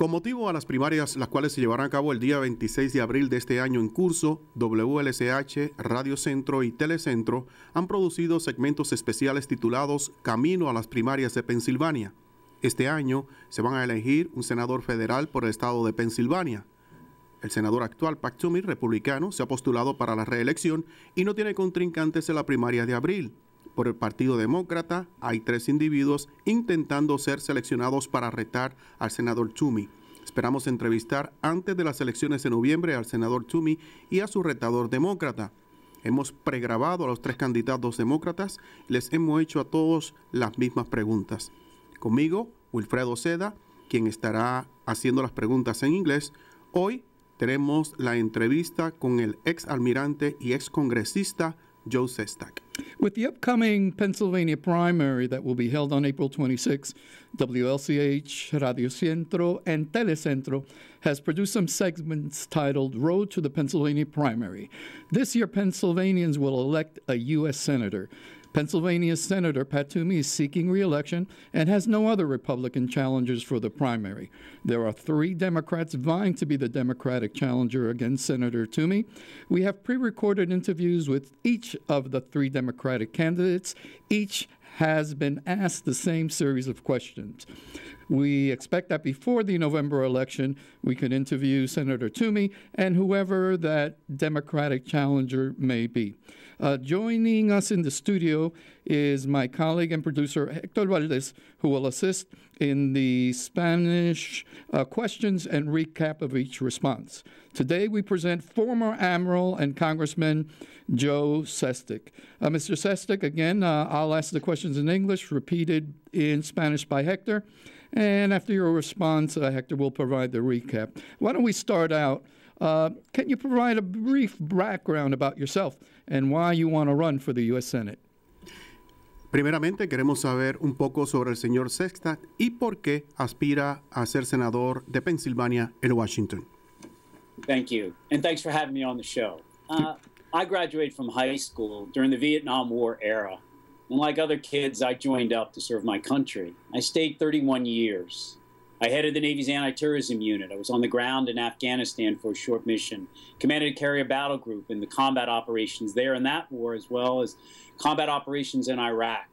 Con motivo a las primarias, las cuales se llevarán a cabo el día 26 de abril de este año en curso, WLSH, Radio Centro y Telecentro han producido segmentos especiales titulados Camino a las primarias de Pensilvania. Este año se van a elegir un senador federal por el estado de Pensilvania. El senador actual, Pat Toomey, republicano, se ha postulado para la reelección y no tiene contrincantes en la primaria de abril. Por el Partido Demócrata hay 3 individuos intentando ser seleccionados para retar al senador Toomey. Esperamos entrevistar antes de las elecciones de noviembre al senador Toomey y a su retador demócrata. Hemos pregrabado a los 3 candidatos demócratas y les hemos hecho a todos las mismas preguntas. Conmigo, Wilfredo Seda, quien estará haciendo las preguntas en inglés. Hoy tenemos la entrevista con el ex almirante y ex congresista Joe Sestak. With the upcoming Pennsylvania primary that will be held on April 26, WLCH, Radio Centro, and Telecentro has produced some segments titled Road to the Pennsylvania Primary. This year, Pennsylvanians will elect a U.S. Senator. Pennsylvania's Senator Pat Toomey is seeking re-election and has no other Republican challengers for the primary. There are 3 Democrats vying to be the Democratic challenger against Senator Toomey. We have pre-recorded interviews with each of the 3 Democratic candidates. Each has been asked the same series of questions. We expect that before the November election, we could interview Senator Toomey and whoever that Democratic challenger may be. Joining us in the studio is my colleague and producer, Hector Valdez, who will assist in the Spanish questions and recap of each response. Today, we present former Admiral and Congressman Joe Sestak. Mr. Sestak, again, I'll ask the questions in English, repeated in Spanish by Hector. And after your response, Hector will provide the recap. Why don't we start out? Can you provide a brief background about yourself and why you want to run for the U.S. Senate? Primeramente, queremos saber un poco sobre el señor Sestak y por qué aspira a ser senador de Pensilvania en Washington. Thank you, and thanks for having me on the show. I graduated from high school during the Vietnam War era. And like other kids, I joined up to serve my country. I stayed 31 years. I headed the Navy's anti-terrorism unit. I was on the ground in Afghanistan for a short mission, commanded a carrier battle group in the combat operations there in that war, as well as combat operations in Iraq.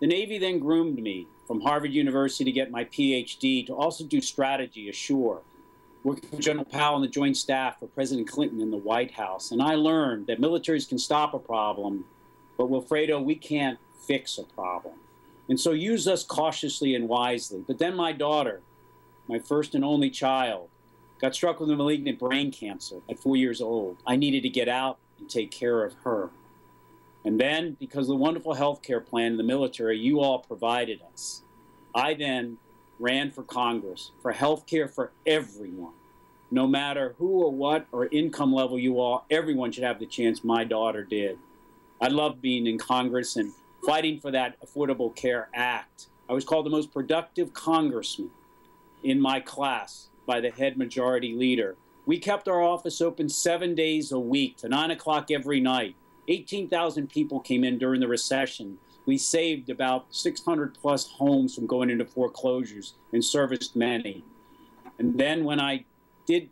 The Navy then groomed me from Harvard University to get my PhD to also do strategy ashore, working for General Powell and the Joint Staff for President Clinton in the White House. And I learned that militaries can stop a problem, but Wilfredo, we can't fix a problem. And so use us cautiously and wisely. But then my daughter, my first and only child, got struck with a malignant brain cancer at 4 years old. I needed to get out and take care of her. And then, because of the wonderful health care plan in the military you all provided us, I then ran for Congress for health care for everyone. No matter who or what or income level you are, everyone should have the chance my daughter did. I love being in Congress and fighting for that Affordable Care Act. I was called the most productive congressman in my class by the head majority leader. We kept our office open 7 days a week to 9 o'clock every night. 18,000 people came in during the recession. We saved about 600 plus homes from going into foreclosures and serviced many. And then when I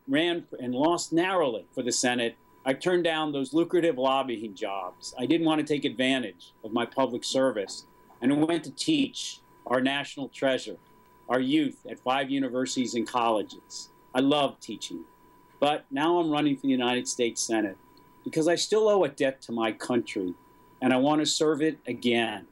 ran and lost narrowly for the Senate, I turned down those lucrative lobbying jobs. I didn't want to take advantage of my public service. And I went to teach our national treasure, our youth at 5 universities and colleges. I love teaching. But now I'm running for the United States Senate because I still owe a debt to my country, and I want to serve it again.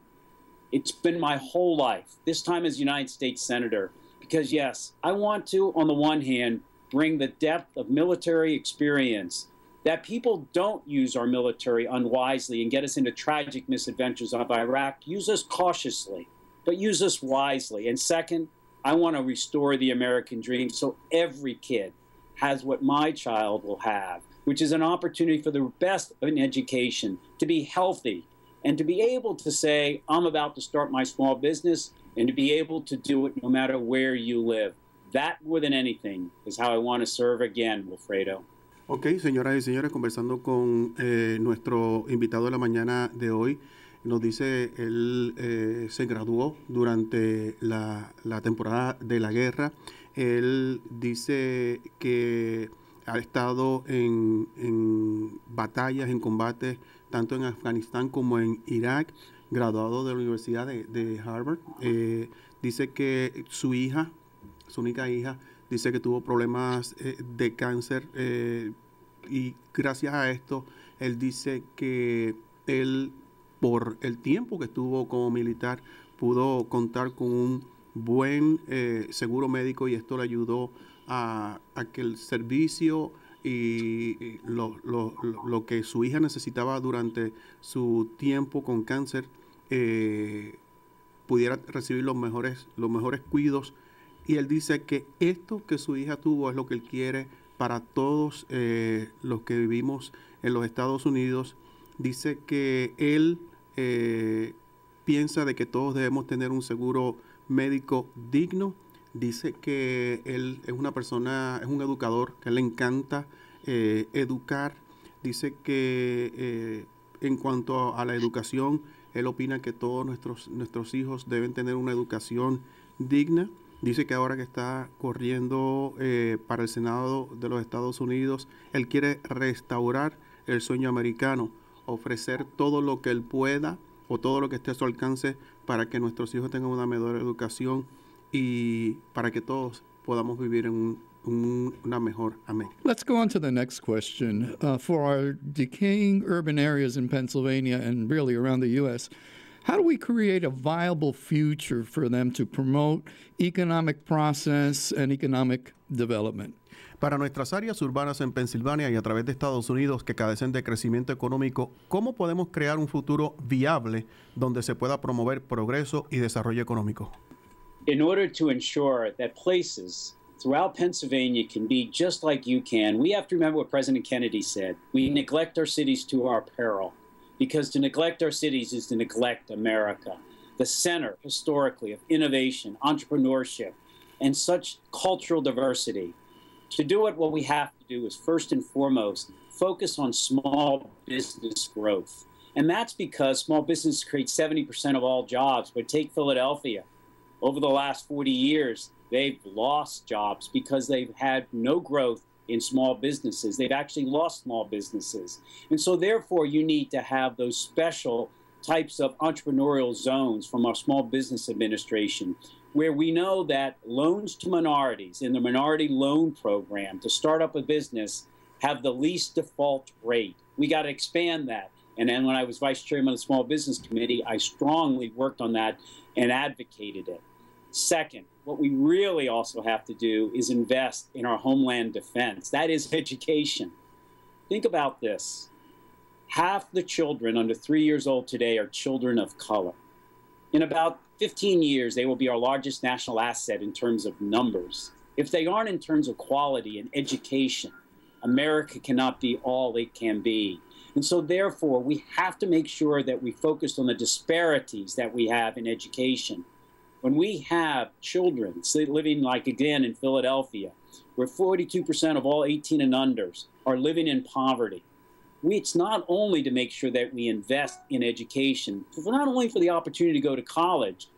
It's been my whole life, this time as United States Senator, because yes, I want to, on the one hand, bring the depth of military experience that people don't use our military unwisely and get us into tragic misadventures of Iraq. Use us cautiously, but use us wisely. And second, I want to restore the American dream so every kid has what my child will have, which is an opportunity for the best in education, to be healthy, and to be able to say, I'm about to start my small business, and to be able to do it no matter where you live. That, more than anything, is how I want to serve again, Wilfredo. Ok, señoras y señores, conversando con nuestro invitado de la mañana de hoy, nos dice, él se graduó durante la temporada de la guerra Él dice que ha estado en batallas, en combates, tanto en Afganistán como en Irak, graduado de la Universidad de Harvard. Dice que su hija, su única hija, dice que tuvo problemas de cáncer y gracias a esto, él dice que él, por el tiempo que estuvo como militar, pudo contar con un buen seguro médico y esto le ayudó a que el servicio y lo que su hija necesitaba durante su tiempo con cáncer pudiera recibir los mejores cuidados. Y él dice que esto que su hija tuvo es lo que él quiere para todos los que vivimos en los Estados Unidos. Dice que él piensa de que todos debemos tener un seguro médico digno. Dice que él es una persona, es un educador, que le encanta educar. Dice que en cuanto a la educación, él opina que todos nuestros hijos deben tener una educación digna. Dice que ahora que está corriendo para el Senado de los Estados Unidos, él quiere restaurar el sueño americano, ofrecer todo lo que él pueda o todo lo que esté a su alcance para que nuestros hijos tengan una mejor educación y para que todos podamos vivir en una mejor América. Let's go on to the next question. For our decaying urban areas in Pennsylvania and really around the U.S., how do we create a viable future for them to promote economic process and economic development? Para nuestras áreas urbanas en Pensilvania y a través de Estados Unidos que carecen de crecimiento económico, ¿cómo podemos crear un futuro viable donde se pueda promover progreso y desarrollo económico? In order to ensure that places throughout Pennsylvania can be just like you can, we have to remember what President Kennedy said. We neglect our cities to our peril, because to neglect our cities is to neglect America, the center historically of innovation, entrepreneurship, and such cultural diversity. To do it, what we have to do is first and foremost focus on small business growth. And that's because small business creates 70% of all jobs. But take Philadelphia. Over the last 40 years, they've lost jobs because they've had no growth in small businesses. They've actually lost small businesses. And so therefore, you need to have those special types of entrepreneurial zones from our Small Business Administration, where we know that loans to minorities in the Minority Loan Program to start up a business have the least default rate. We got to expand that. And then when I was vice chairman of the Small Business Committee, I strongly worked on that and advocated it. Second, what we really also have to do is invest in our homeland defense. That is education. Think about this. Half the children under 3 years old today are children of color. In about 15 years, they will be our largest national asset in terms of numbers. If they aren't in terms of quality and education, America cannot be all it can be. And so therefore, we have to make sure that we focus on the disparities that we have in education. When we have children living, like again in Philadelphia, where 42% of all 18 and unders are living in poverty, it's not only to make sure that we invest in education, not only for the opportunity to go to college,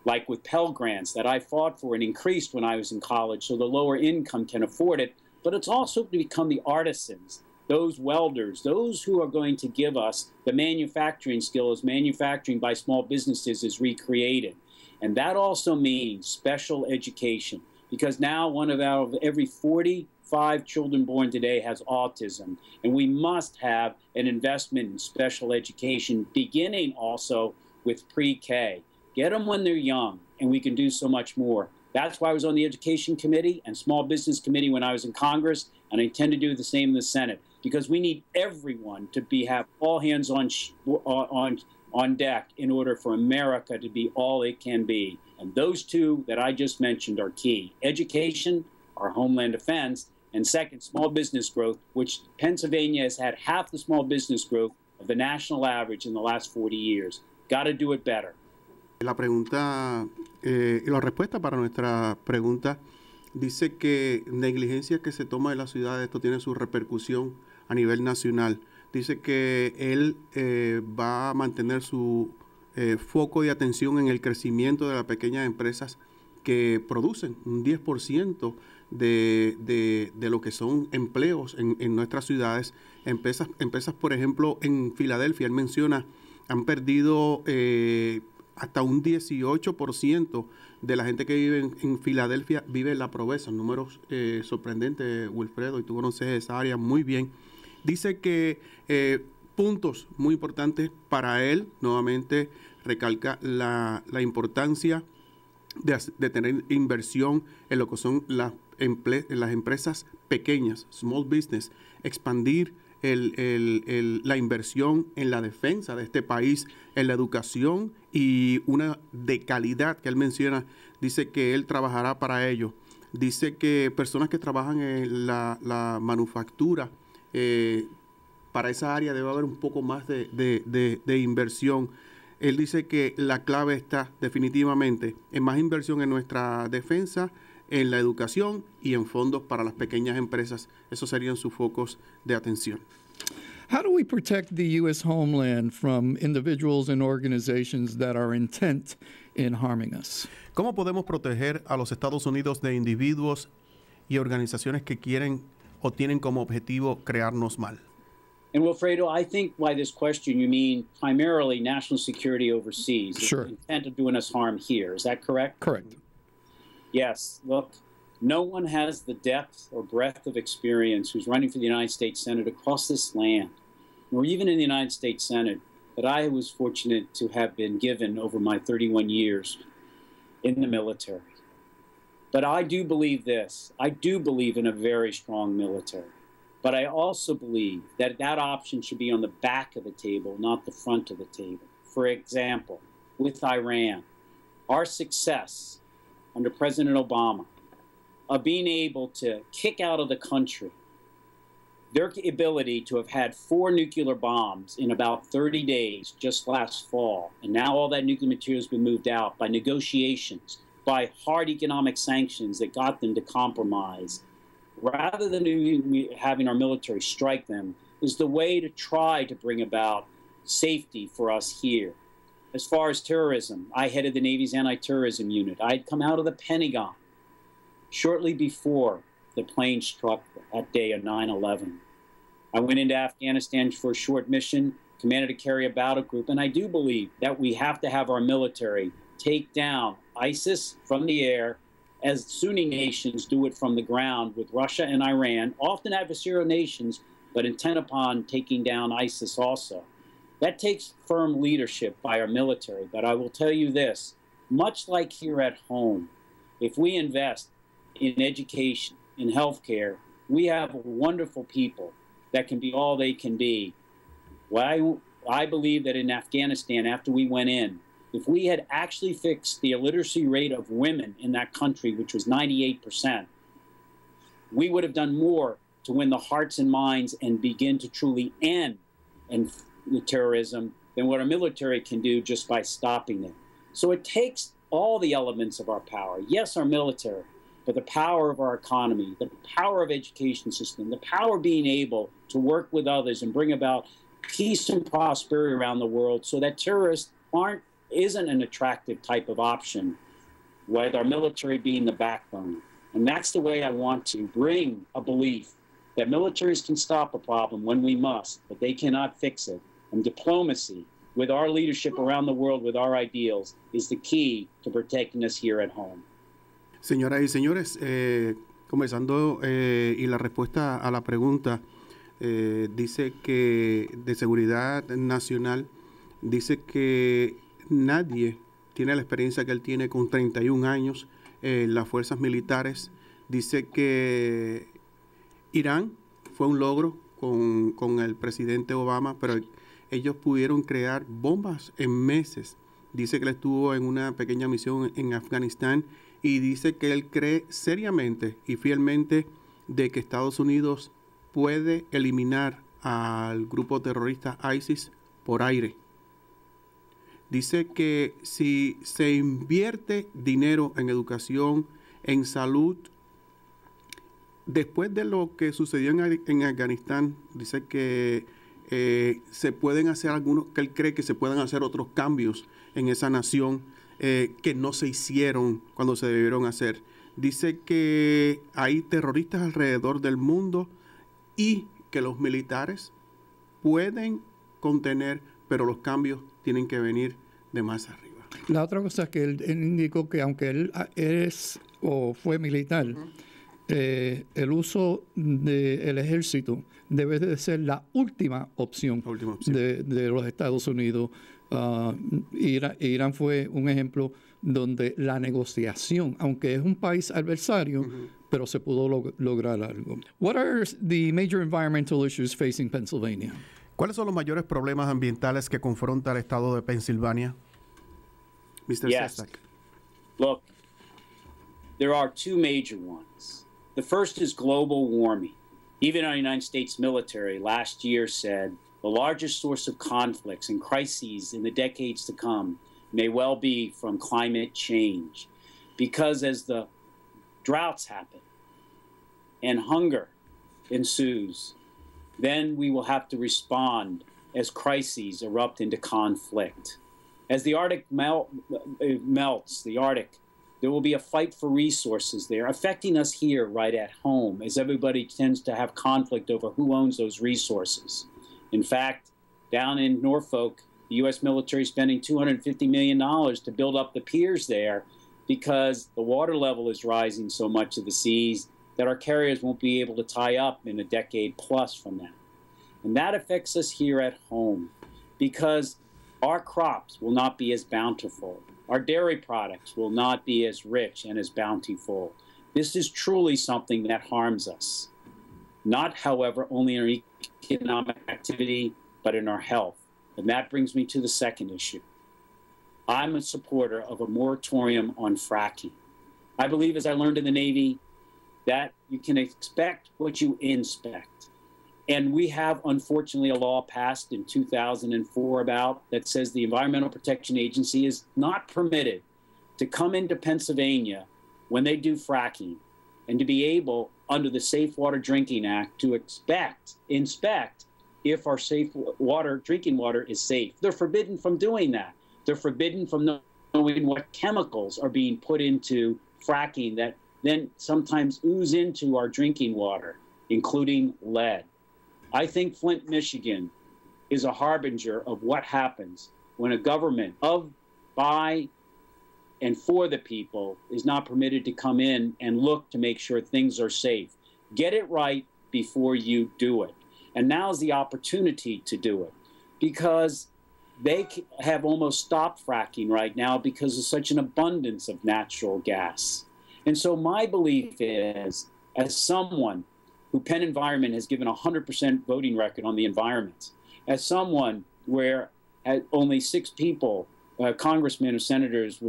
like with Pell Grants that I fought for and increased when I was in college so the lower income can afford it, but it's also to become the artisans, those welders, those who are going to give us the manufacturing skills. Manufacturing by small businesses is recreated. And that also means special education, because now one of every 45 children born today has autism. And we must have an investment in special education, beginning also with pre-K. Get them when they're young, and we can do so much more. That's why I was on the Education Committee and Small Business Committee when I was in Congress, and I intend to do the same in the Senate, because we need everyone to have all hands on deck in order for America to be all it can be. And those two that I just mentioned are key. Education, our homeland defense, and second, small business growth, which Pennsylvania has had half the small business growth of the national average in the last 40 years. Got to do it better. La pregunta y la respuesta para nuestra pregunta dice que negligencia que se toma en la ciudad, esto tiene su repercusión a nivel nacional. Dice que él va a mantener su foco de atención en el crecimiento de las pequeñas empresas que producen un 10% de lo que son empleos en nuestras ciudades. Empresas, por ejemplo, en Filadelfia, él menciona, han perdido hasta un 18% de la gente que vive en Filadelfia vive en la pobreza. Números sorprendentes, Wilfredo, y tú conoces esa área muy bien. Dice que puntos muy importantes para él, nuevamente recalca la importancia de tener inversión en lo que son las empresas pequeñas, small business, expandir la inversión en la defensa de este país, en la educación y una de calidad que él menciona. Dice que él trabajará para ello. Dice que personas que trabajan en la manufactura, para esa área debe haber un poco más de inversión. Él dice que la clave está definitivamente en más inversión en nuestra defensa, en la educación y en fondos para las pequeñas empresas. Esos serían sus focos de atención. How do we protect the U.S. homeland from individuals and organizations that are intent in harming us? ¿Cómo podemos proteger a los Estados Unidos de individuos y organizaciones que quieren o tienen como objetivo crearnos mal? And Wilfredo, I think by this question you mean primarily national security overseas. Sure. The intent of doing us harm here. Is that correct? Correct. Yes. Look, no one has the depth or breadth of experience who's running for the United States Senate across this land, or even in the United States Senate, that I was fortunate to have been given over my 31 years in the military. But I do believe this. I do believe in a very strong military. But I also believe that that option should be on the back of the table, not the front of the table. For example, with Iran, our success under President Obama of being able to kick out of the country their ability to have had 4 nuclear bombs in about 30 days just last fall, and now all that nuclear material has been moved out by negotiations, by hard economic sanctions that got them to compromise, rather than having our military strike them, is the way to try to bring about safety for us here. As far as terrorism, I headed the Navy's anti-terrorism unit. I had come out of the Pentagon shortly before the plane struck that day of 9/11. I went into Afghanistan for a short mission, commanded a carrier battle group, and I do believe that we have to have our military take down ISIS from the air, as Sunni nations do it from the ground with Russia and Iran, often adversarial nations, but intent upon taking down ISIS also. That takes firm leadership by our military, but I will tell you this, much like here at home, if we invest in education, in healthcare, we have wonderful people that can be all they can be. Well, I believe that in Afghanistan, after we went in, if we had actually fixed the illiteracy rate of women in that country, which was 98%, we would have done more to win the hearts and minds and begin to truly end terrorism than what our military can do just by stopping them. So it takes all the elements of our power. Yes, our military, but the power of our economy, the power of education system, the power of being able to work with others and bring about peace and prosperity around the world so that terrorists isn't an attractive type of option, with our military being the backbone. And that's the way I want to bring a belief that militaries can stop a problem when we must, but they cannot fix it. And diplomacy, with our leadership around the world, with our ideals, is the key to protecting us here at home. Señoras y señores, comenzando y la respuesta a la pregunta, dice que de seguridad nacional, dice que nadie tiene la experiencia que él tiene con 31 años en las fuerzas militares. Dice que Irán fue un logro con el presidente Obama, pero ellos pudieron crear bombas en meses. Dice que él estuvo en una pequeña misión en Afganistán y dice que él cree seriamente y fielmente de que Estados Unidos puede eliminar al grupo terrorista ISIS por aire. Dice que si se invierte dinero en educación, en salud, después de lo que sucedió en Afganistán, dice que se pueden hacer que él cree que se pueden hacer otros cambios en esa nación. que no se hicieron cuando se debieron hacer. Dice que hay terroristas alrededor del mundo y que los militares pueden contener, pero los cambios tienen que venir de más arriba. La otra cosa es que él indicó que aunque él es o fue militar, el uso del ejército debe de ser la última opción, de los Estados Unidos. Irán fue un ejemplo donde la negociación, aunque es un país adversario, pero se pudo lograr algo. What are the major environmental issues facing Pennsylvania? ¿Cuáles son los mayores problemas ambientales que confronta el estado de Pensilvania? Mr. Sestak. Look, there are two major ones. The first is global warming. Even our United States military last year said the largest source of conflicts and crises in the decades to come may well be from climate change. Because as the droughts happen and hunger ensues, then we will have to respond as crises erupt into conflict. As the Arctic melts, the Arctic, there will be a fight for resources there, affecting us here right at home, as everybody tends to have conflict over who owns those resources. In fact, down in Norfolk, the U.S. military is spending $250 million to build up the piers there because the water level is rising so much of the seas that our carriers won't be able to tie up in a decade plus from that. And that affects us here at home because our crops will not be as bountiful. Our dairy products will not be as rich and as bountiful. This is truly something that harms us. Not, however, only in our economic activity, but in our health. And that brings me to the second issue. I'm a supporter of a moratorium on fracking. I believe, as I learned in the Navy, that you can expect what you inspect. And we have, unfortunately, a law passed in 2004 about that says the Environmental Protection Agency is not permitted to come into Pennsylvania when they do fracking and to be able, under the Safe Water Drinking Act, to inspect if our drinking water is safe. They're forbidden from doing that. They're forbidden from knowing what chemicals are being put into fracking that then sometimes ooze into our drinking water, including lead. I think Flint, Michigan is a harbinger of what happens when a government of, by, and for the people is not permitted to come in and look to make sure things are safe. Get it right before you do it. And now's the opportunity to do it because they have almost stopped fracking right now because of such an abundance of natural gas. And so my belief is, as someone who Penn Environment has given 100% voting record on the environment, as someone where only 6 people, congressmen or senators,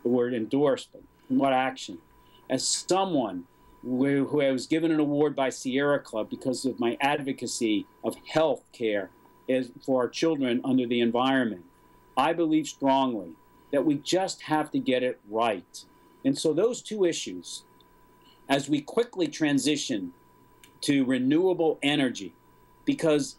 were endorsed what action, as someone who was given an award by Sierra Club because of my advocacy of health care for our children under the environment, I believe strongly that we just have to get it right. And so those two issues, as we quickly transition to renewable energy, because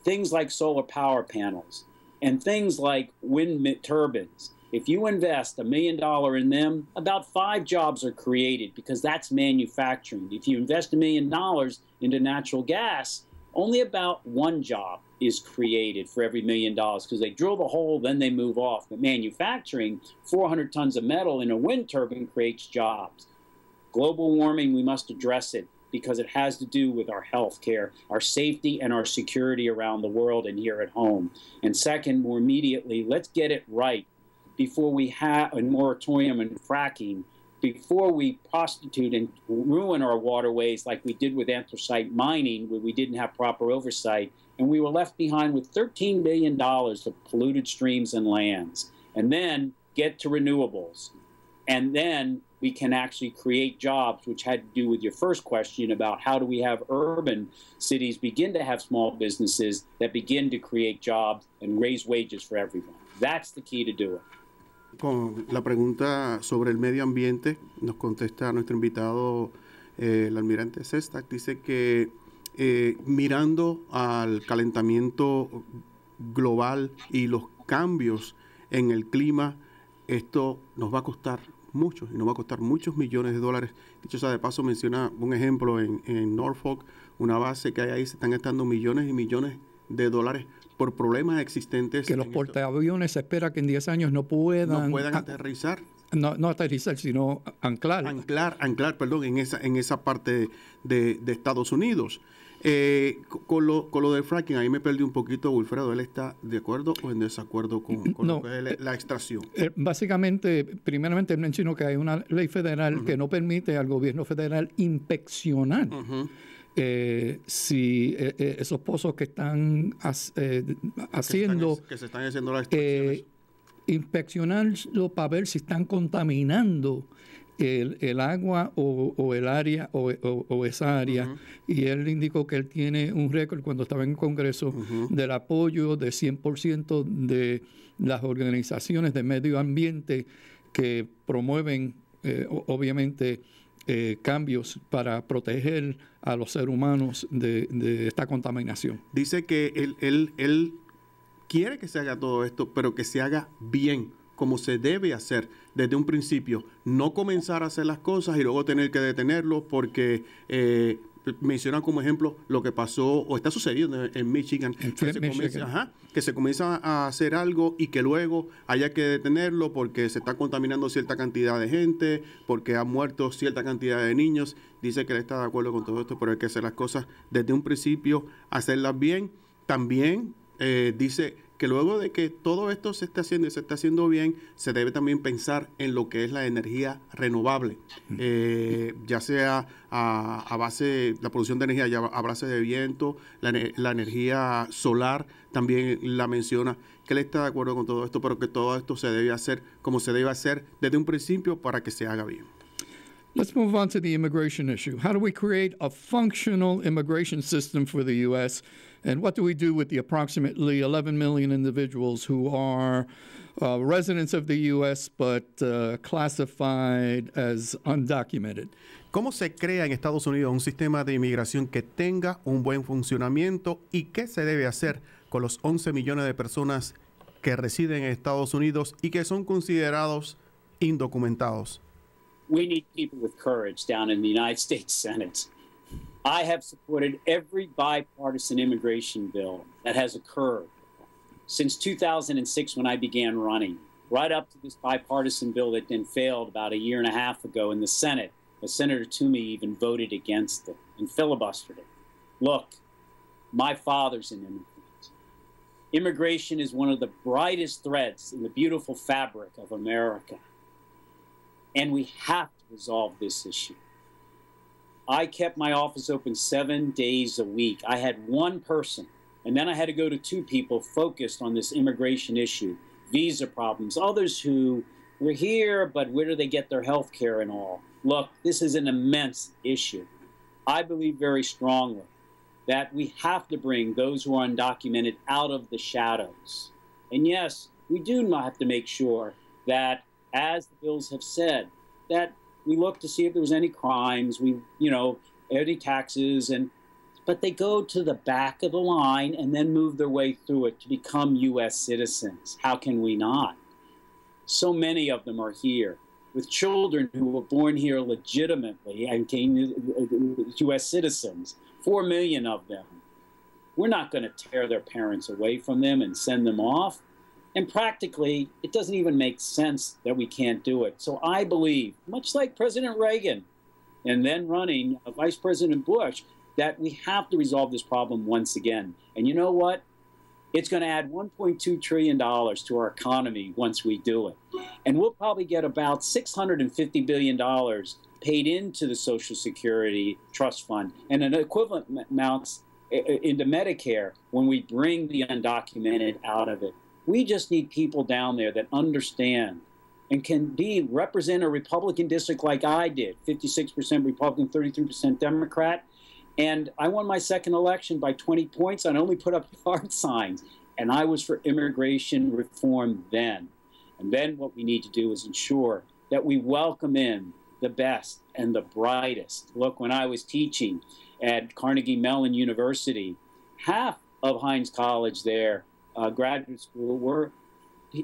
things like solar power panels and things like wind turbines, if you invest $1 million in them, about 5 jobs are created because that's manufacturing. If you invest $1 million into natural gas, only about 1 job is created for every $1 million because they drill the hole, then they move off. But manufacturing, 400 tons of metal in a wind turbine creates jobs. Global warming, we must address it because it has to do with our health care, our safety, and our security around the world and here at home. And second, more immediately, let's get it right before we have a moratorium on fracking, before we prostitute and ruin our waterways like we did with anthracite mining, where we didn't have proper oversight, and we were left behind with $13 billion of polluted streams and lands. And then get to renewables. And then we can actually create jobs, which had to do with your first question about how do we have urban cities begin to have small businesses that begin to create jobs and raise wages for everyone. That's the key to do it. Con la pregunta sobre el medio ambiente, nos contesta nuestro invitado, el almirante Sestak. Dice que mirando al calentamiento global y los cambios en el clima, esto nos va a costar mucho y nos va a costar muchos millones de dólares. Dicho sea de paso, menciona un ejemplo en Norfolk, una base que hay ahí, se están gastando millones y millones de dólares por problemas existentes. Que los portaaviones se espera que en 10 años no puedan aterrizar. No aterrizar, sino anclar. Anclar, perdón, en esa parte de Estados Unidos. Con lo del fracking, ahí me perdí un poquito, Wilfredo. ¿Él está de acuerdo o en desacuerdo con lo que es la extracción? Básicamente, primeramente él mencionó que hay una ley federal que no permite al gobierno federal inspeccionar si esos pozos que están haciendo... Que se están haciendo las extracciones. Inspeccionarlo para ver si están contaminando el agua o el área o esa área. Y él indicó que él tiene un récord cuando estaba en el Congreso del apoyo de 100% de las organizaciones de medio ambiente que promueven obviamente cambios para proteger a los seres humanos de esta contaminación. Dice que él quiere que se haga todo esto, pero que se haga bien, como se debe hacer desde un principio. No comenzar a hacer las cosas y luego tener que detenerlo porque mencionan como ejemplo lo que pasó o está sucediendo en Michigan. Que se comienza a hacer algo y que luego haya que detenerlo porque se está contaminando cierta cantidad de gente, porque ha muerto cierta cantidad de niños. Dice que él está de acuerdo con todo esto, pero hay que hacer las cosas desde un principio, hacerlas bien. También dice que luego de que todo esto se esté haciendo y se está haciendo bien, se debe también pensar en lo que es la energía renovable, ya sea a base, la producción de energía ya a base de viento, la energía solar también la menciona, que él está de acuerdo con todo esto, pero que todo esto se debe hacer como se debe hacer desde un principio para que se haga bien. Let's move on to the immigration issue. How do we create a functional immigration system for the U.S., and what do we do with the approximately 11 million individuals who are residents of the U.S. but classified as undocumented? ¿Cómo se crea en Estados Unidos un sistema de inmigración que tenga un buen funcionamiento y qué se debe hacer con los 11 millones de personas que residen en Estados Unidos y que son considerados indocumentados? We need people with courage down in the United States Senate. I have supported every bipartisan immigration bill that has occurred since 2006 when I began running, right up to this bipartisan bill that then failed about a year and a half ago in the Senate. Senator Toomey even voted against it and filibustered it. Look, my father's an immigrant. Immigration is one of the brightest threads in the beautiful fabric of America. And we have to resolve this issue. I kept my office open 7 days a week. I had one person, and then I had to go to 2 people focused on this immigration issue, visa problems, others who were here, but where do they get their health care and all? Look, this is an immense issue. I believe very strongly that we have to bring those who are undocumented out of the shadows. And yes, we do not have to make sure that, as the bills have said, that we look to see if there was any crimes, any taxes, but they go to the back of the line and then move their way through it to become U.S. citizens. How can we not? So many of them are here with children who were born here legitimately and became U.S. citizens, 4 million of them. We're not going to tear their parents away from them and send them off. And practically, it doesn't even make sense that we can't do it. So I believe, much like President Reagan and then running Vice President Bush, that we have to resolve this problem once again. And you know what? It's going to add $1.2 trillion to our economy once we do it. And we'll probably get about $650 billion paid into the Social Security Trust Fund and an equivalent amounts into Medicare when we bring the undocumented out of it. We just need people down there that understand and can represent a Republican district like I did, 56% Republican, 33% Democrat. And I won my second election by 20 points. And I only put up yard signs. And I was for immigration reform then. And then what we need to do is ensure that we welcome in the best and the brightest. Look, when I was teaching at Carnegie Mellon University, half of Heinz College there, graduate school, were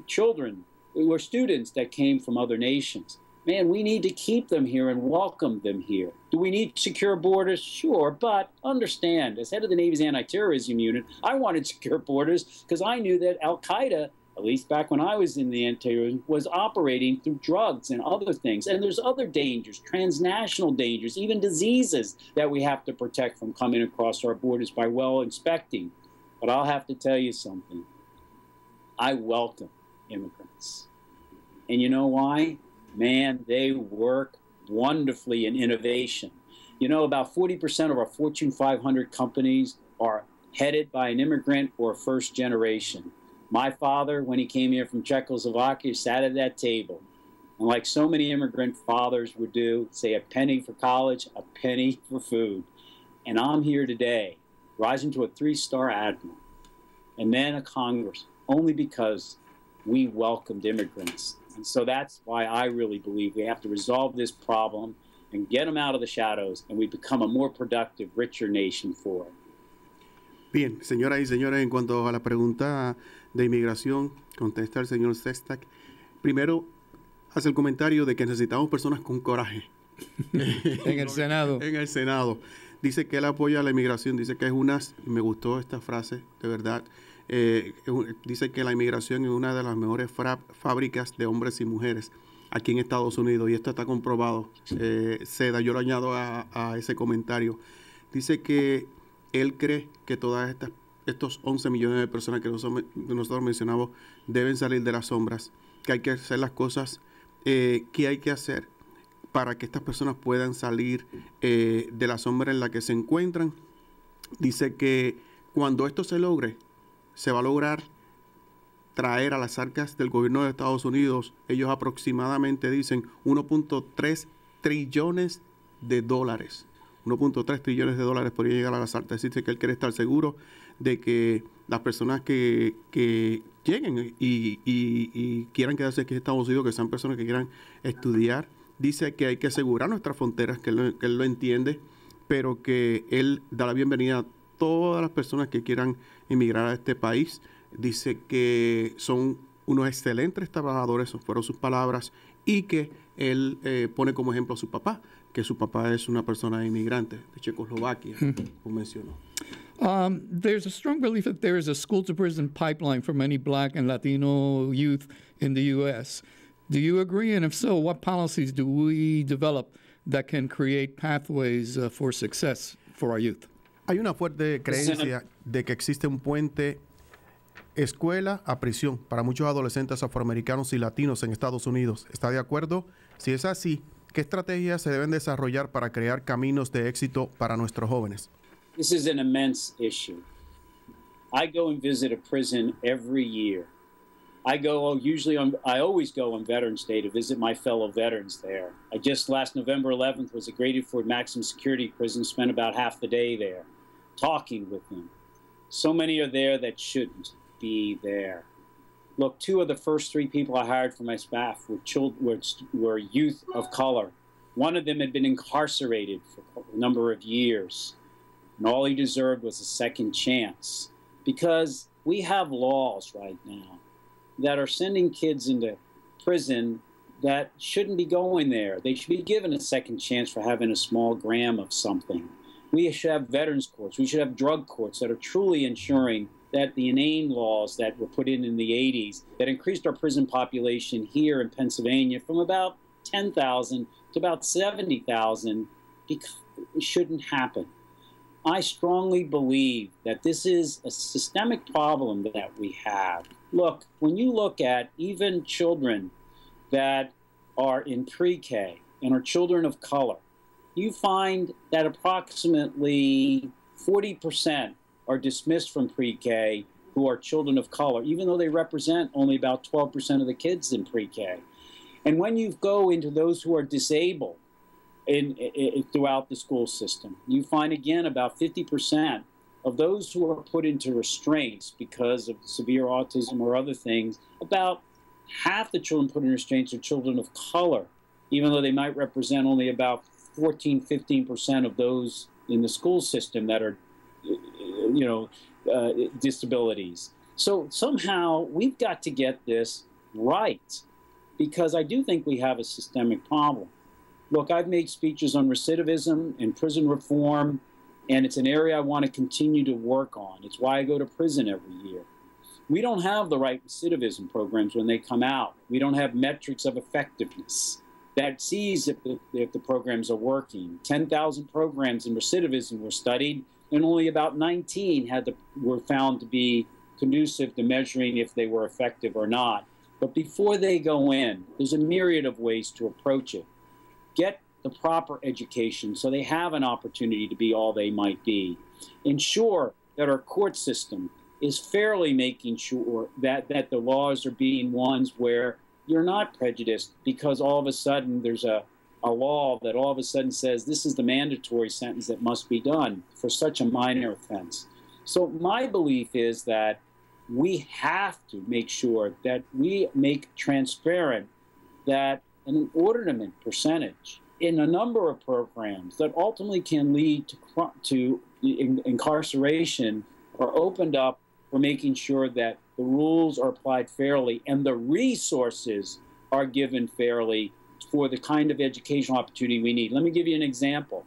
children were students that came from other nations. Man, we need to keep them here and welcome them here. Do we need secure borders? Sure, but understand, as head of the Navy's anti-terrorism unit, I wanted secure borders because I knew that Al-Qaeda, at least back when I was in the anti-terrorism, was operating through drugs and other things. And there's other dangers, transnational dangers, even diseases that we have to protect from coming across our borders by well inspecting. But I'll have to tell you something. I welcome immigrants. And you know why? Man, they work wonderfully in innovation. You know, about 40% of our Fortune 500 companies are headed by an immigrant or first generation. My father, when he came here from Czechoslovakia, sat at that table. And like so many immigrant fathers would do, say a penny for college, a penny for food. And I'm here today, rising to a 3-star admiral, and then a Congress, only because we welcomed immigrants. And so that's why I really believe we have to resolve this problem and get them out of the shadows, and we become a more productive, richer nation for it. Bien, señoras y señores, en cuanto a la pregunta de inmigración, contesta el señor Sestak. Primero, hace el comentario de que necesitamos personas con coraje. En el Senado. En el Senado. Dice que él apoya la inmigración, dice que es me gustó esta frase, de verdad. Dice que la inmigración es una de las mejores fábricas de hombres y mujeres aquí en Estados Unidos, y esto está comprobado. Seda, yo lo añado a ese comentario. Dice que él cree que todas estos 11 millones de personas que nosotros mencionamos deben salir de las sombras, que hay que hacer las cosas que hay que hacer para que estas personas puedan salir de la sombra en la que se encuentran. Dice que cuando esto se logre, se va a lograr traer a las arcas del gobierno de Estados Unidos, ellos aproximadamente dicen 1.3 trillones de dólares. 1.3 trillones de dólares podría llegar a las arcas. Dice que él quiere estar seguro de que las personas que lleguen y quieran quedarse aquí en Estados Unidos, que sean personas que quieran estudiar. Dice que hay que asegurar nuestras fronteras, que él lo entiende, pero que él da la bienvenida a todas las personas que quieran emigrar a este país. Dice que son unos excelentes trabajadores, esas fueron sus palabras, y que él pone como ejemplo a su papá, que su papá es una persona inmigrante de Checoslovaquia, como mencionó. There's a strong belief that there is a school-to-prison pipeline for many Black and Latino youth in the U.S. Do you agree? And if so, what policies do we develop that can create pathways for success for our youth? Hay una fuerte creencia de que existe un puente escuela a prisión para muchos adolescentes afroamericanos y latinos en Estados Unidos. ¿Está de acuerdo? Si es así, ¿qué estrategias se deben desarrollar para crear caminos de éxito para nuestros jóvenes? This is an immense issue. I go and visit a prison every year. I always go on Veterans Day to visit my fellow veterans there. I just last November 11th was at Grady Ford Maximum Security Prison, spent about half the day there talking with them. So many are there that shouldn't be there. Look, 2 of the first 3 people I hired for my staff were youth of color. One of them had been incarcerated for a number of years, and all he deserved was a second chance, because we have laws right now that are sending kids into prison that shouldn't be going there. They should be given a second chance for having a small gram of something. We should have veterans courts. We should have drug courts that are truly ensuring that the inane laws that were put in the 80s that increased our prison population here in Pennsylvania from about 10,000 to about 70,000 shouldn't happen. I strongly believe that this is a systemic problem that we have. Look, when you look at even children that are in pre-K and are children of color, you find that approximately 40% are dismissed from pre-K who are children of color, even though they represent only about 12% of the kids in pre-K. And when you go into those who are disabled throughout the school system, you find again about 50% of those who are put into restraints because of severe autism or other things. About half the children put in restraints are children of color, even though they might represent only about 15% of those in the school system that are, disabilities. So somehow we've got to get this right, because I do think we have a systemic problem. Look, I've made speeches on recidivism and prison reform, and it's an area I want to continue to work on. It's why I go to prison every year. We don't have the right recidivism programs when they come out. We don't have metrics of effectiveness that sees if the programs are working. 10,000 programs in recidivism were studied, and only about 19 were found to be conducive to measuring if they were effective or not. But before they go in, there's a myriad of ways to approach it. Get the proper education so they have an opportunity to be all they might be. Ensure that our court system is fairly making sure that the laws are being ones where you're not prejudiced because all of a sudden there's a law that all of a sudden says this is the mandatory sentence that must be done for such a minor offense. So my belief is that we have to make sure that we make transparent that an inordinate percentage in a number of programs that ultimately can lead to incarceration are opened up for making sure that the rules are applied fairly and the resources are given fairly for the kind of educational opportunity we need. Let me give you an example.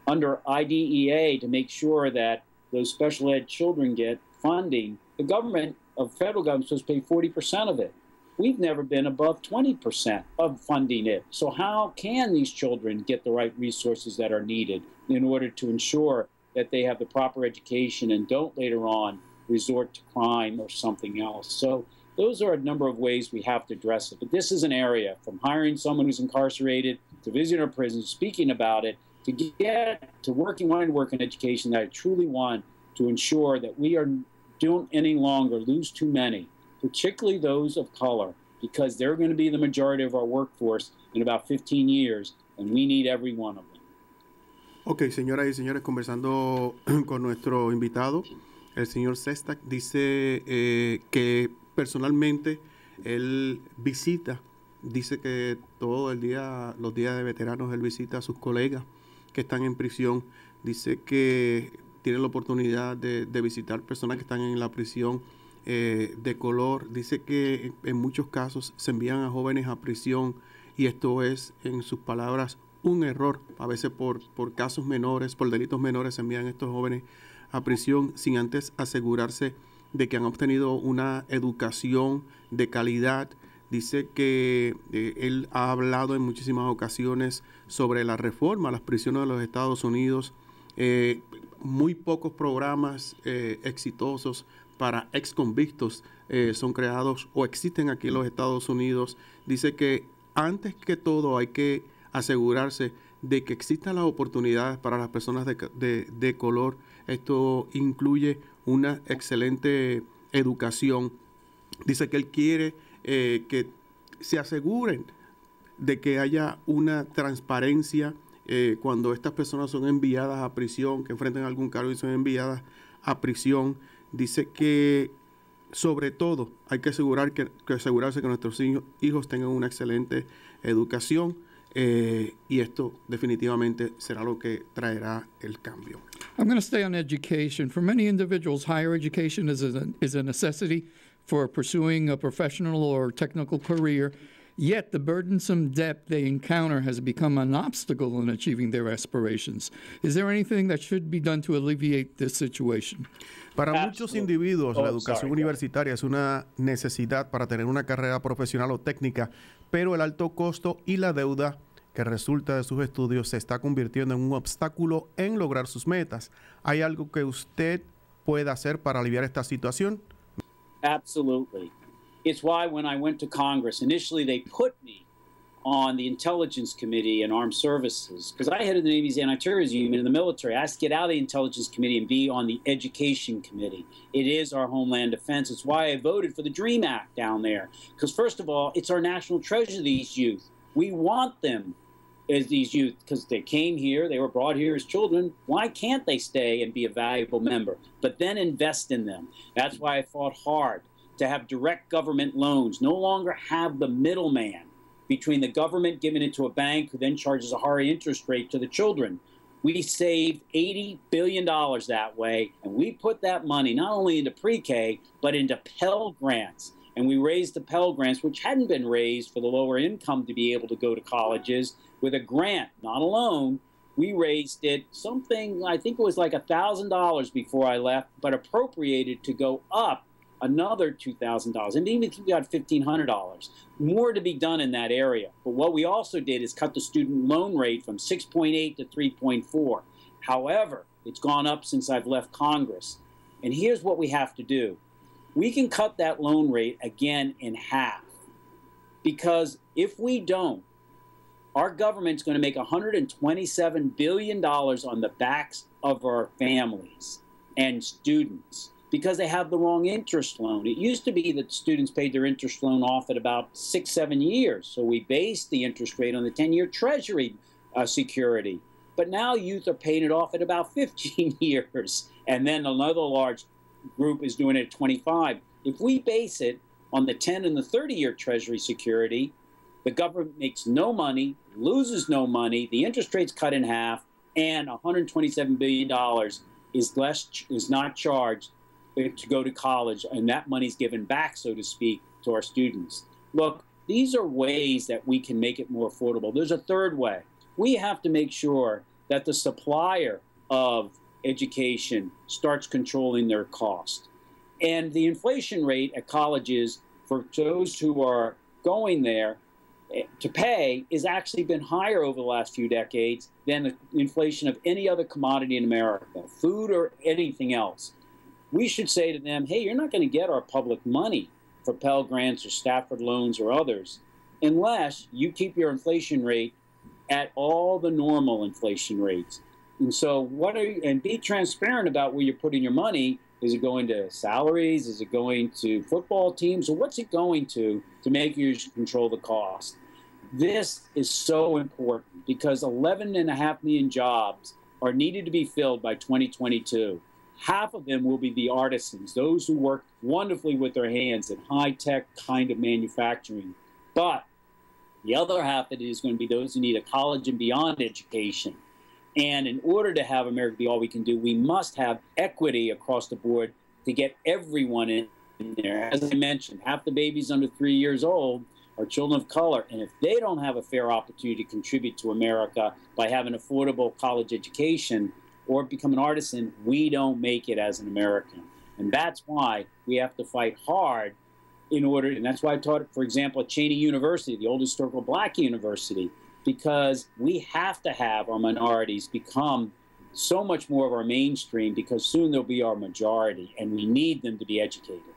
Under IDEA, to make sure that those special ed children get funding, the federal government is supposed to pay 40% of it. We've never been above 20% of funding it. So how can these children get the right resources that are needed in order to ensure that they have the proper education and don't later on resort to crime or something else? So those are a number of ways we have to address it. But this is an area, from hiring someone who's incarcerated to visiting our prisons, speaking about it, to get to wanting to work in education, that I truly want to ensure that we don't any longer lose too many, particularly those of color, because they're going to be the majority of our workforce in about 15 years, and we need every one of them. Ok, señoras y señores, conversando con nuestro invitado, el señor Sestak dice que personalmente él dice que todo el día, los días de veteranos, él visita a sus colegas que están en prisión. Dice que tiene la oportunidad de visitar personas que están en la prisión de color. Dice que en muchos casos se envían a jóvenes a prisión y esto es, en sus palabras, un error. A veces por casos menores, por delitos menores, se envían estos jóvenes a prisión sin antes asegurarse de que han obtenido una educación de calidad. Dice que él ha hablado en muchísimas ocasiones sobre la reforma a las prisiones de los Estados Unidos. Muy pocos programas exitosos para exconvictos son creados o existen aquí en los Estados Unidos. Dice que antes que todo hay que asegurarse de que existan las oportunidades para las personas de color. Esto incluye una excelente educación. Dice que él quiere que se aseguren de que haya una transparencia cuando estas personas son enviadas a prisión, que enfrentan algún cargo y son enviadas a prisión. Dice que sobre todo hay que asegurarse que nuestros hijos tengan una excelente educación y esto definitivamente será lo que traerá el cambio. I'm going to stay on education. For many individuals, higher education is a necessity for pursuing a professional or technical career. Yet the burdensome debt they encounter has become an obstacle in achieving their aspirations. Is there anything that should be done to alleviate this situation? Para muchos individuos, la educación universitaria es una necesidad para tener una carrera profesional o técnica, pero el alto costo y la deuda que resulta de sus estudios se está convirtiendo en un obstáculo en lograr sus metas. ¿Hay algo que usted pueda hacer para aliviar esta situación? Absolutely. It's why when I went to Congress, initially they put me on the Intelligence Committee and Armed Services, because I headed the Navy's anti-terrorism unit in the military. I asked to get out of the Intelligence Committee and be on the Education Committee. It is our homeland defense. It's why I voted for the DREAM Act down there. Because first of all, it's our national treasure, these youth. We want them as these youth, because they came here, they were brought here as children. Why can't they stay and be a valuable member? But then invest in them. That's why I fought hard to have direct government loans, no longer have the middleman between the government giving it to a bank who then charges a higher interest rate to the children. We saved $80 billion that way, and we put that money not only into pre-K, but into Pell Grants. And we raised the Pell Grants, which hadn't been raised for the lower income to be able to go to colleges, with a grant, not a loan. We raised it something, I think it was like $1,000 before I left, but appropriated to go up another $2,000. And even if we got $1,500, more to be done in that area. But what we also did is cut the student loan rate from 6.8 to 3.4. However, it's gone up since I've left Congress. And here's what we have to do. We can cut that loan rate again in half. Because if we don't, our government's going to make $127 billion on the backs of our families and students because they have the wrong interest loan. It used to be that students paid their interest loan off at about 6-7 years. So we based the interest rate on the 10-year Treasury security. But now youth are paying it off at about 15 years. And then another large group is doing it at 25. If we base it on the 10 and the 30-year Treasury security, the government makes no money, loses no money, the interest rate's cut in half, and $127 billion is not charged to go to college, and that money's given back, so to speak, to our students. Look, these are ways that we can make it more affordable. There's a third way. We have to make sure that the supplier of education starts controlling their cost. And the inflation rate at colleges for those who are going there to pay has actually been higher over the last few decades than the inflation of any other commodity in America, food or anything else. We should say to them, hey, you're not going to get our public money for Pell Grants or Stafford loans or others unless you keep your inflation rate at all the normal inflation rates. And so and be transparent about where you're putting your money. Is it going to salaries? Is it going to football teams? Or what's it going to make you control the cost? This is so important because 11.5 million jobs are needed to be filled by 2022. Half of them will be the artisans, those who work wonderfully with their hands in high-tech kind of manufacturing. But the other half of it is going to be those who need a college and beyond education. And in order to have America be all we can do, we must have equity across the board to get everyone in there. As I mentioned, half the babies under 3 years old are children of color. And if they don't have a fair opportunity to contribute to America by having affordable college education or become an artisan, we don't make it as an American. And that's why we have to fight hard in order, and that's why I taught, for example, at Cheney University, the old historical black university, because we have to have our minorities become so much more of our mainstream because soon they'll be our majority and we need them to be educated.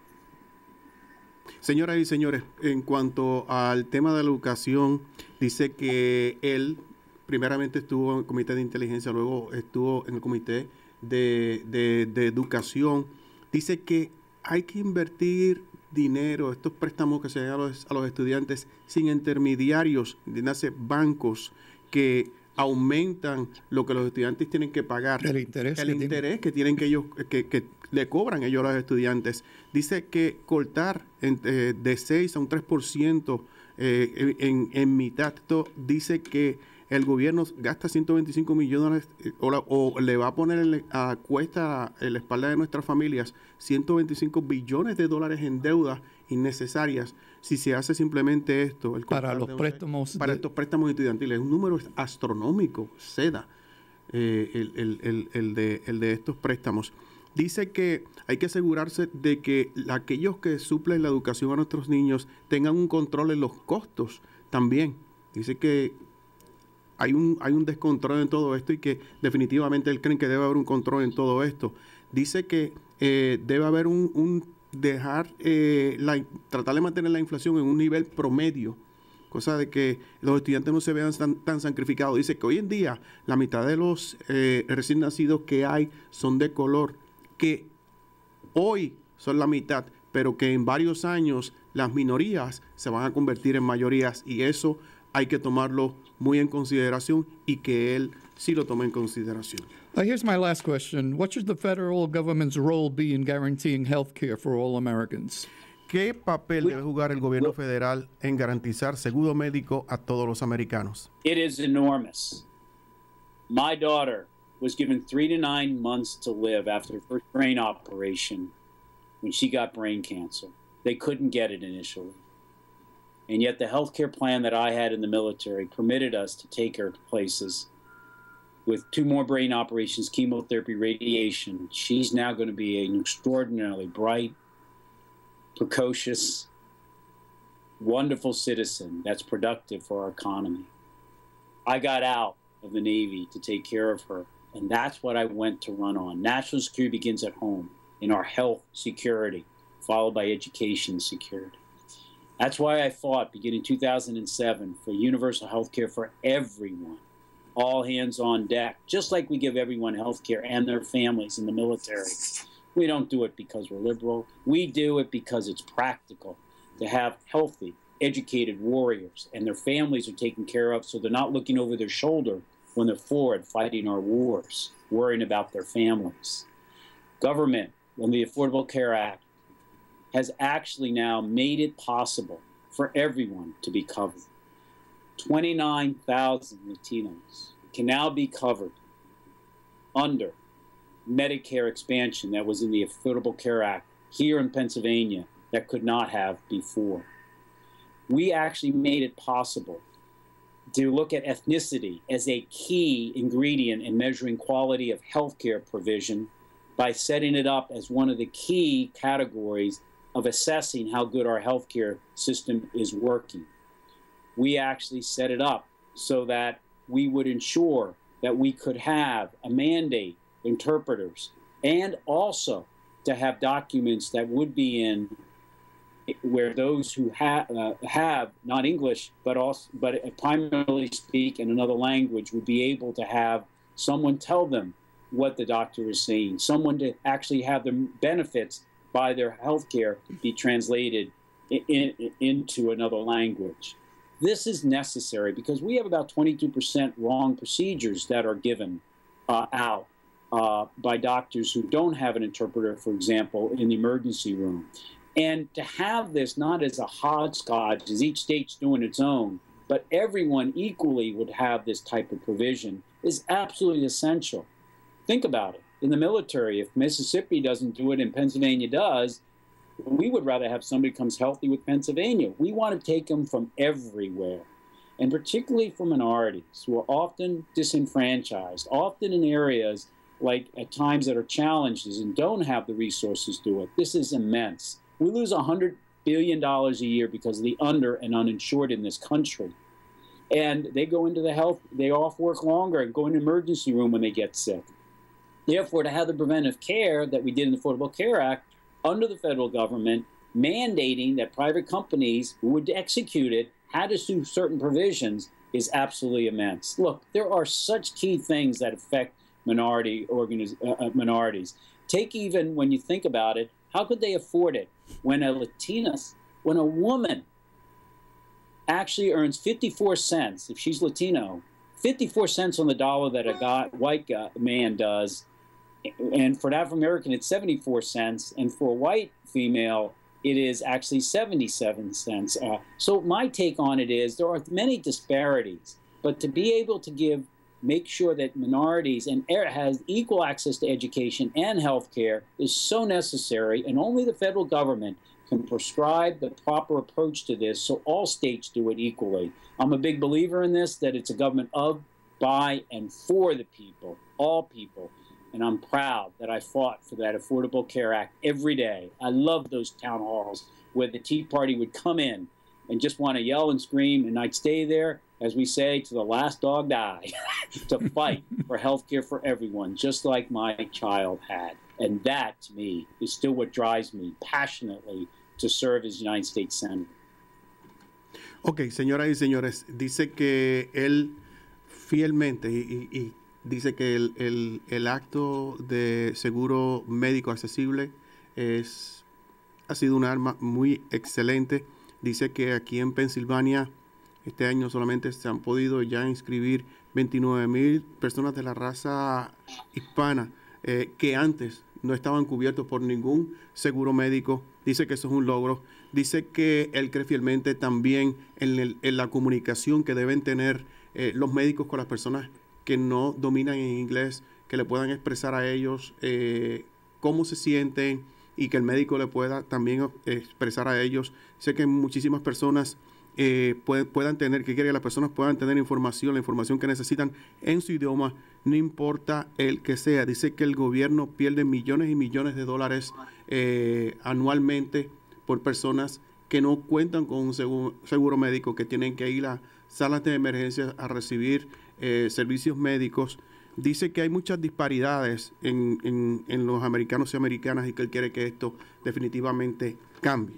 Señoras y señores, en cuanto al tema de la educación, dice que él primeramente estuvo en el Comité de Inteligencia, luego estuvo en el Comité de Educación. Dice que hay que invertir dinero, estos préstamos que se dan a los estudiantes sin intermediarios, nace bancos que aumentan lo que los estudiantes tienen que pagar, el interés que tienen que ellos que le cobran ellos a los estudiantes. Dice que cortar de 6 a un 3% en mitad. Esto dice que el gobierno gasta 125 millones o le va a poner a cuesta en la espalda de nuestras familias 125 billones de dólares en deudas innecesarias si se hace simplemente esto. Para los préstamos. Para estos préstamos estudiantiles. Un número astronómico, seda, el de estos préstamos. Dice que hay que asegurarse de que aquellos que suplen la educación a nuestros niños tengan un control en los costos también. Dice que hay un descontrol en todo esto y que definitivamente él cree que debe haber un control en todo esto. Dice que debe haber tratar de mantener la inflación en un nivel promedio, cosa de que los estudiantes no se vean tan sacrificados. Dice que hoy en día la mitad de los recién nacidos que hay son de color, que hoy son la mitad, pero que en varios años las minorías se van a convertir en mayorías y eso hay que tomarlo muy en consideración y que él sí lo tome en consideración. Here's my last question. What should the federal government's role be in guaranteeing health care for all Americans? ¿Qué papel debe jugar el gobierno federal en garantizar seguro médico a todos los americanos? It is enormous. My daughter was given 3 to 9 months to live after her first brain operation when she got brain cancer. They couldn't get it initially. And yet the healthcare plan that I had in the military permitted us to take her to places with 2 more brain operations, chemotherapy, radiation. She's now going to be an extraordinarily bright, precocious, wonderful citizen that's productive for our economy. I got out of the Navy to take care of her, and that's what I went to run on. National security begins at home, in our health security, followed by education security. That's why I fought, beginning 2007, for universal health care for everyone, all hands on deck, just like we give everyone health care and their families in the military. We don't do it because we're liberal. We do it because it's practical to have healthy, educated warriors, and their families are taken care of so they're not looking over their shoulder when they're forward fighting our wars, worrying about their families. Government, when the Affordable Care Act, has actually now made it possible for everyone to be covered. 29,000 Latinos can now be covered under Medicare expansion that was in the Affordable Care Act here in Pennsylvania that could not have before. We actually made it possible to look at ethnicity as a key ingredient in measuring quality of healthcare provision by setting it up as one of the key categories of assessing how good our healthcare system is working. We actually set it up so that we would ensure that we could have a mandate, interpreters, and also to have documents that would be in where those who have not English but primarily speak in another language would be able to have someone tell them what the doctor is saying, someone to actually have the benefits by their health care be translated into another language. This is necessary because we have about 22% wrong procedures that are given out by doctors who don't have an interpreter, for example, in the emergency room. And to have this not as a hodgepodge, as each state's doing its own, but everyone equally would have this type of provision is absolutely essential. Think about it. In the military, if Mississippi doesn't do it and Pennsylvania does, we would rather have somebody comes healthy with Pennsylvania. We want to take them from everywhere, and particularly for minorities who are often disenfranchised, often in areas like at times that are challenges and don't have the resources to do it. This is immense. We lose $100 billion a year because of the under and uninsured in this country. And they go into the health, they off work longer and go in the emergency room when they get sick. Therefore, to have the preventive care that we did in the Affordable Care Act under the federal government, mandating that private companies who would execute it had to do certain provisions is absolutely immense. Look, there are such key things that affect minorities. Take even when you think about it, how could they afford it when when a woman actually earns 54 cents, if she's Latino, 54 cents on the dollar that a white man does, and for an African American it's 74 cents, and for a white female it is actually 77 cents. So my take on it is there are many disparities, but to be able to make sure that minorities and has equal access to education and health care is so necessary, and only the federal government can prescribe the proper approach to this so all states do it equally. I'm a big believer in this, that it's a government of, by, and for the people, all people. And I'm proud that I fought for that Affordable Care Act every day. I love those town halls where the Tea Party would come in and just want to yell and scream, and I'd stay there, as we say, to the last dog die, to fight for health care for everyone, just like my child had. And that, to me, is still what drives me passionately to serve as United States Senator. Ok, señoras y señores, dice que él fielmente y dice que el acto de seguro médico accesible ha sido un arma muy excelente. Dice que aquí en Pensilvania este año solamente se han podido ya inscribir 29,000 personas de la raza hispana que antes no estaban cubiertos por ningún seguro médico. Dice que eso es un logro. Dice que él cree fielmente también en la comunicación que deben tener los médicos con las personas que no dominan en inglés, que le puedan expresar a ellos cómo se sienten, y que el médico le pueda también expresar a ellos. Sé que muchísimas personas puedan tener, que quiere que las personas puedan tener información, la información que necesitan en su idioma, no importa el que sea. Dice que el gobierno pierde millones y millones de dólares anualmente por personas que no cuentan con un seguro médico, que tienen que ir a salas de emergencia a recibir servicios médicos. Dice que hay muchas disparidades en los americanos y americanas y que él quiere que esto definitivamente cambie.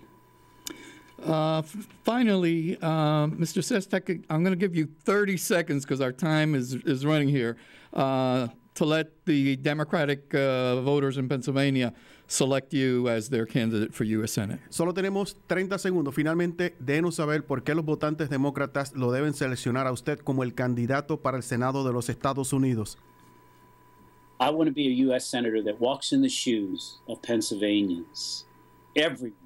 Finally, Mr. Sestak, I'm going to give you 30 seconds because our time is running here to let the Democratic voters in Pennsylvania select you as their candidate for U.S. Senate. Solo tenemos 30 segundos. Finalmente, déjenos saber por qué los votantes demócratas lo deben seleccionar a usted como el candidato para el Senado de los Estados Unidos. I want to be a U.S. Senator that walks in the shoes of Pennsylvanians. Everyone.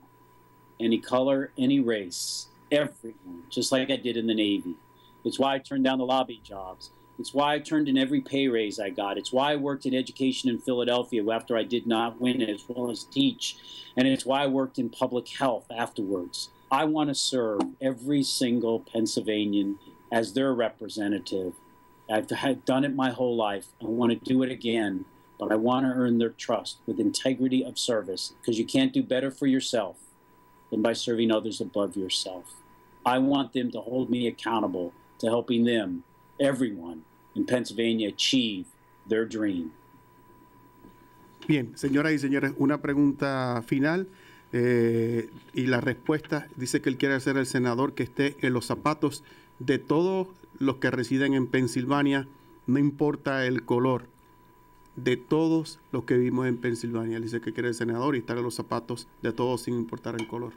Any color, any race. Everyone. Just like I did in the Navy. It's why I turned down the lobby jobs. It's why I turned in every pay raise I got. It's why I worked in education in Philadelphia after I did not win as well as teach. And it's why I worked in public health afterwards. I want to serve every single Pennsylvanian as their representative. I've done it my whole life. I want to do it again, but I want to earn their trust with integrity of service, because you can't do better for yourself than by serving others above yourself. I want them to hold me accountable to helping them, everyone in Pennsylvania, achieve their dream. Bien, señoras y señores, una pregunta final y la respuesta dice que él quiere ser el senador que esté en los zapatos de todos los que residen en Pensilvania, no importa el color, de todos los que vivimos en Pensilvania. Él dice que quiere ser senador y estar en los zapatos de todos sin importar el color.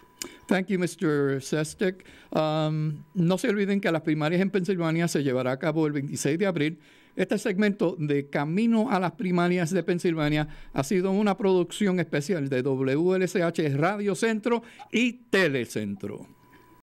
Thank you, Mr. Sestak. No se olviden que las primarias en Pensilvania se llevará a cabo el 26 de abril. Este segmento de Camino a las Primarias de Pensilvania ha sido una producción especial de WLSH Radio Centro y Telecentro.